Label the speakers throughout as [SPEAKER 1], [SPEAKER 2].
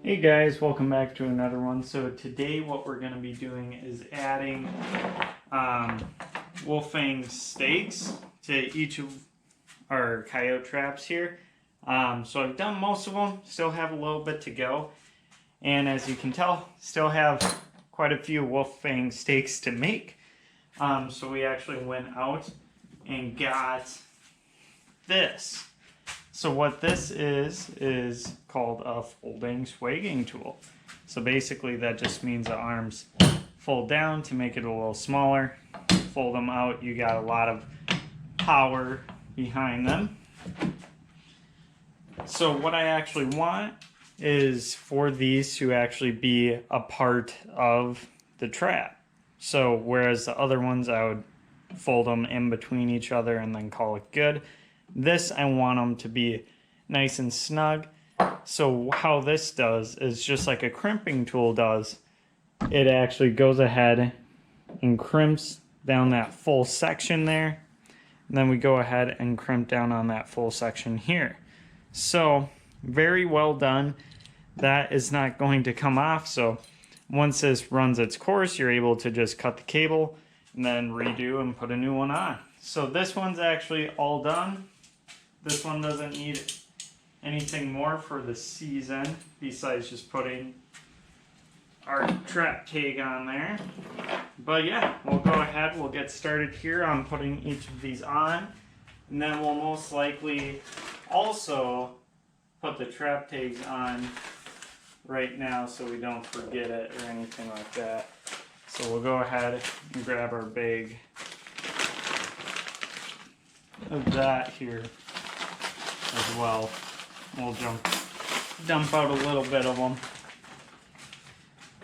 [SPEAKER 1] Hey guys, welcome back to another one. So today what we're going to be doing is adding Fang steaks to each of our coyote traps here. So I've done most of them, still have a little bit to go. And as you can tell, still have quite a few Fang steaks to make. So we actually went out and got this. So what this is called a folding swagging tool. So basically that just means the arms fold down to make it a little smaller. Fold them out, you got a lot of power behind them. So what I actually want is for these to actually be a part of the trap. So whereas the other ones I would fold them in between each other and then call it good. This, I want them to be nice and snug. So how this does is just like a crimping tool does. It actually goes ahead and crimps down that full section there. And then we go ahead and crimp down on that full section here. So very well done. That is not going to come off. So once this runs its course, you're able to just cut the cable and then redo and put a new one on. So this one's actually all done. This one doesn't need anything more for the season besides just putting our trap tag on there. But yeah, we'll go ahead, we'll get started here on putting each of these on. And then we'll most likely also put the trap tags on right now so we don't forget it or anything like that. So we'll go ahead and grab our bag of that here as well. We'll dump out a little bit of them.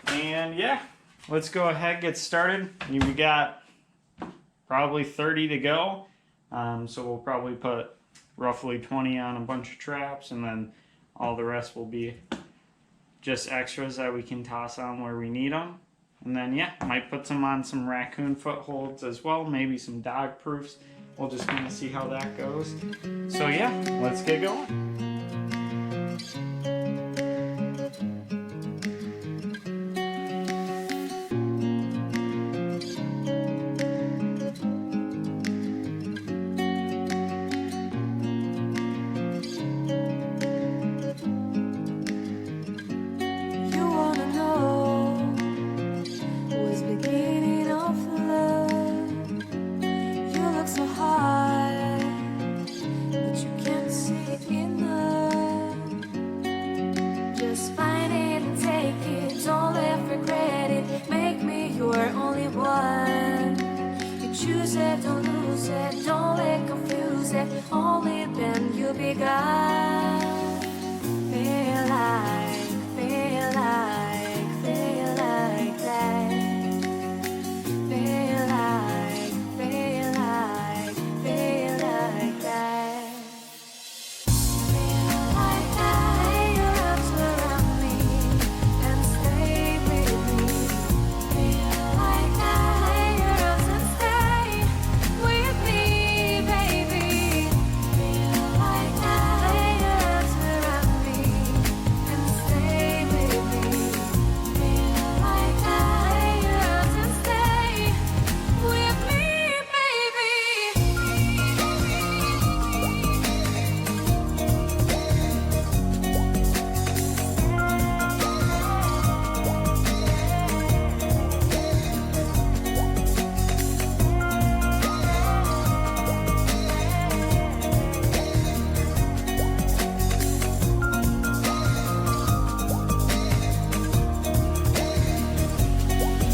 [SPEAKER 1] And yeah, let's go ahead, get started. We got probably 30 to go. So we'll probably put roughly 20 on a bunch of traps, and then all the rest will be just extras that we can toss on where we need them. And then yeah, might put some on some raccoon footholds as well, maybe some dog proofs. We'll just kind of see how that goes. So yeah, let's get going.
[SPEAKER 2] Don't lose it, don't let confuse it. Only then you'll be God. Feel like that. Feel like that. Feel like that. Feel like that. Your arms around me and stay with me. Feel like that. Your arms and stay with me, baby. Feel like that. Your arms around me and stay with me. Feel like that. Your arms and stay with me,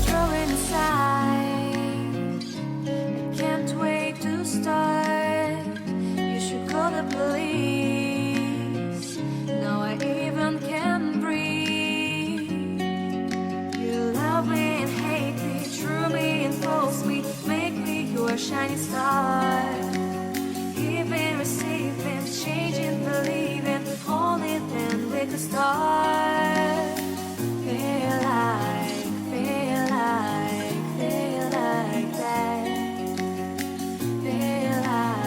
[SPEAKER 2] Drawing aside, I can't wait to start. You should call the police. Now I even can breathe. You love me and hate me, true me and false me, make me your shining star. Giving, receiving, changing, believing, only then we could start. Feel like that. Feel like that. Feel like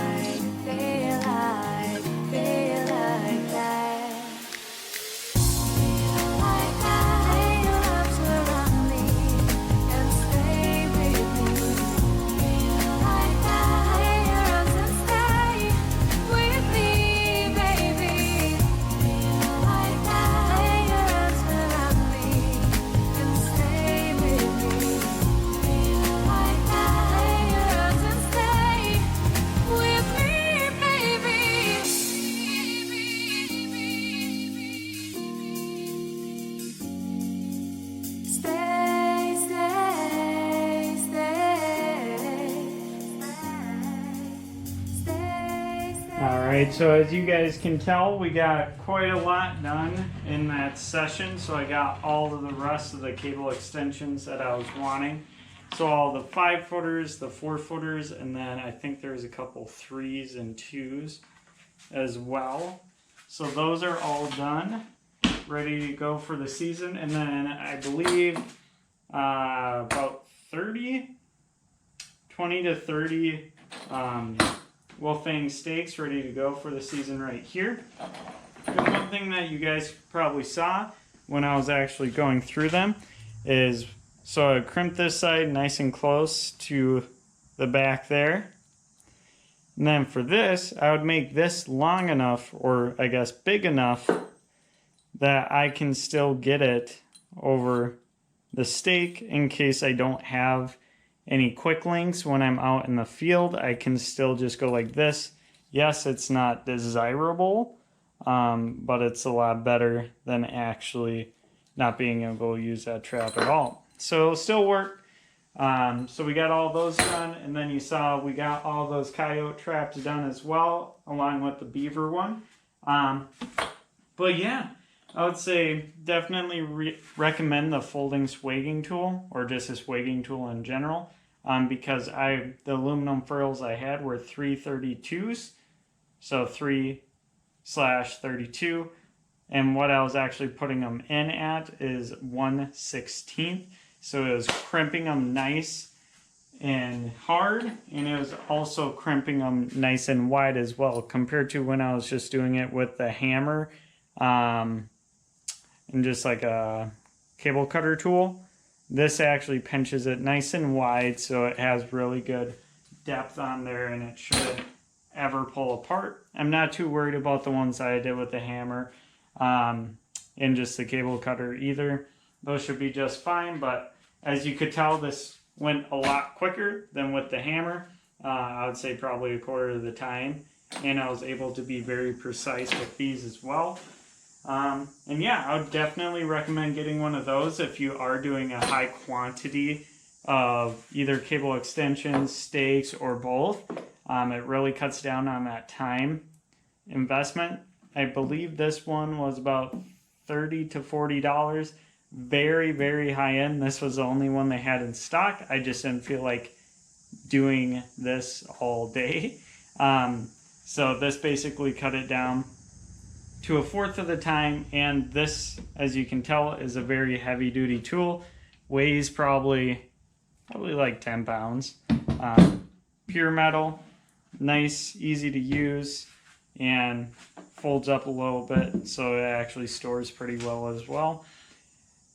[SPEAKER 1] All right, so as you guys can tell, we got quite a lot done in that session. So I got all of the rest of the cable extensions that I was wanting. So all the 5-footers, the 4-footers, and then I think there's a couple 3s and 2s as well. So those are all done, ready to go for the season. And then I believe about 20 to 30 Fang steaks ready to go for the season right here. The one thing that you guys probably saw when I was actually going through them is, so I crimped this side nice and close to the back there. And then for this, I would make this long enough, or I guess big enough, that I can still get it over the steak in case I don't have any quick links when I'm out in the field. I can still just go like this. Yes, it's not desirable, but it's a lot better than actually not being able to use that trap at all. So it'll still work. So we got all those done, and then you saw we got all those coyote traps done as well, along with the beaver one. But yeah, I would say definitely recommend the folding swagging tool, or just a swagging tool in general, because the aluminum furls I had were 332s, so 3/32, and what I was actually putting them in at is 1/16. So it was crimping them nice and hard, and it was also crimping them nice and wide as well, compared to when I was just doing it with the hammer and just like a cable cutter tool. This actually pinches it nice and wide, so it has really good depth on there, and it shouldn't ever pull apart. I'm not too worried about the ones that I did with the hammer and just the cable cutter either. Those should be just fine, but as you could tell, this went a lot quicker than with the hammer. I would say probably a quarter of the time, and I was able to be very precise with these as well. And yeah, I would definitely recommend getting one of those if you are doing a high quantity of either cable extensions, stakes, or both. It really cuts down on that time investment. I believe this one was about $30 to $40. Very, very high end. This was the only one they had in stock. I just didn't feel like doing this all day. So this basically cut it down to a fourth of the time, and this, as you can tell, is a very heavy duty tool. Weighs probably like 10 pounds. Pure metal, nice, easy to use, and folds up a little bit, so it actually stores pretty well as well.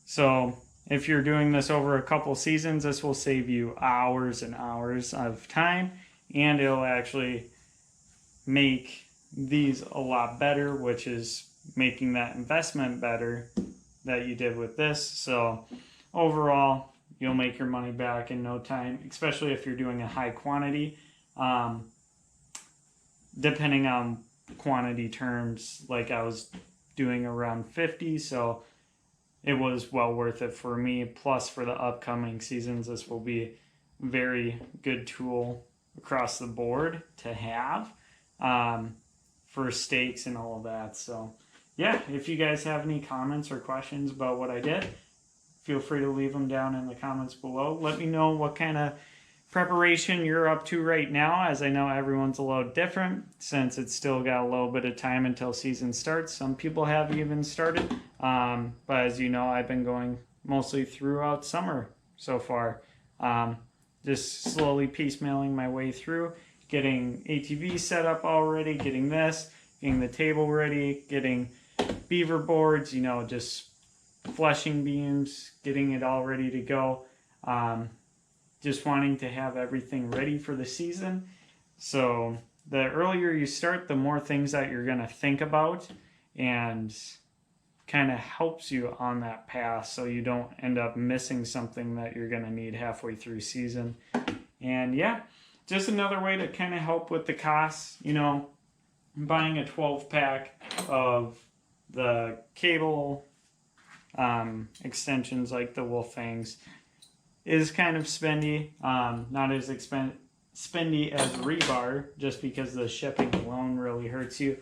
[SPEAKER 1] So if you're doing this over a couple seasons, this will save you hours and hours of time, and it'll actually make these a lot better, which is making that investment better that you did with this. So overall, you'll make your money back in no time, especially if you're doing a high quantity. Depending on quantity terms, like I was doing around 50, so it was well worth it for me. Plus, for the upcoming seasons, this will be a very good tool across the board to have for stakes and all of that. So yeah, if you guys have any comments or questions about what I did, feel free to leave them down in the comments below. Let me know what kind of preparation you're up to right now, as I know everyone's a little different since it's still got a little bit of time until season starts. Some people have even started, but as you know, I've been going mostly throughout summer so far, just slowly piecemealing my way through, getting ATV set up already, getting the table ready, getting beaver boards, just flushing beams, getting it all ready to go. Just wanting to have everything ready for the season. So the earlier you start, the more things that you're going to think about, and kind of helps you on that path so you don't end up missing something that you're going to need halfway through season. And yeah, just another way to kind of help with the costs. Buying a 12-pack of the cable extensions like the Fangs is kind of spendy, not as spendy as rebar just because the shipping alone really hurts you.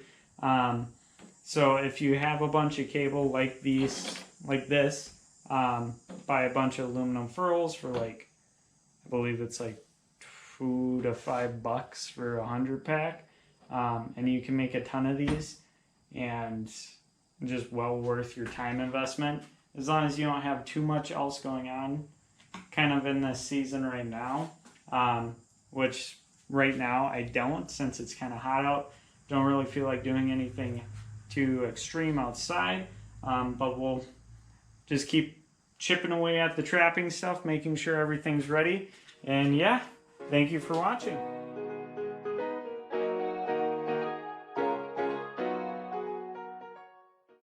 [SPEAKER 1] So if you have a bunch of cable like this, buy a bunch of aluminum furls for like, I believe it's like $2 to $5 for 100 pack, and you can make a ton of these, and just well worth your time investment as long as you don't have too much else going on, kind of in this season right now. Which right now I don't, since it's kind of hot out. Don't really feel like doing anything too extreme outside, but we'll just keep chipping away at the trapping stuff, making sure everything's ready. And yeah, thank you for watching.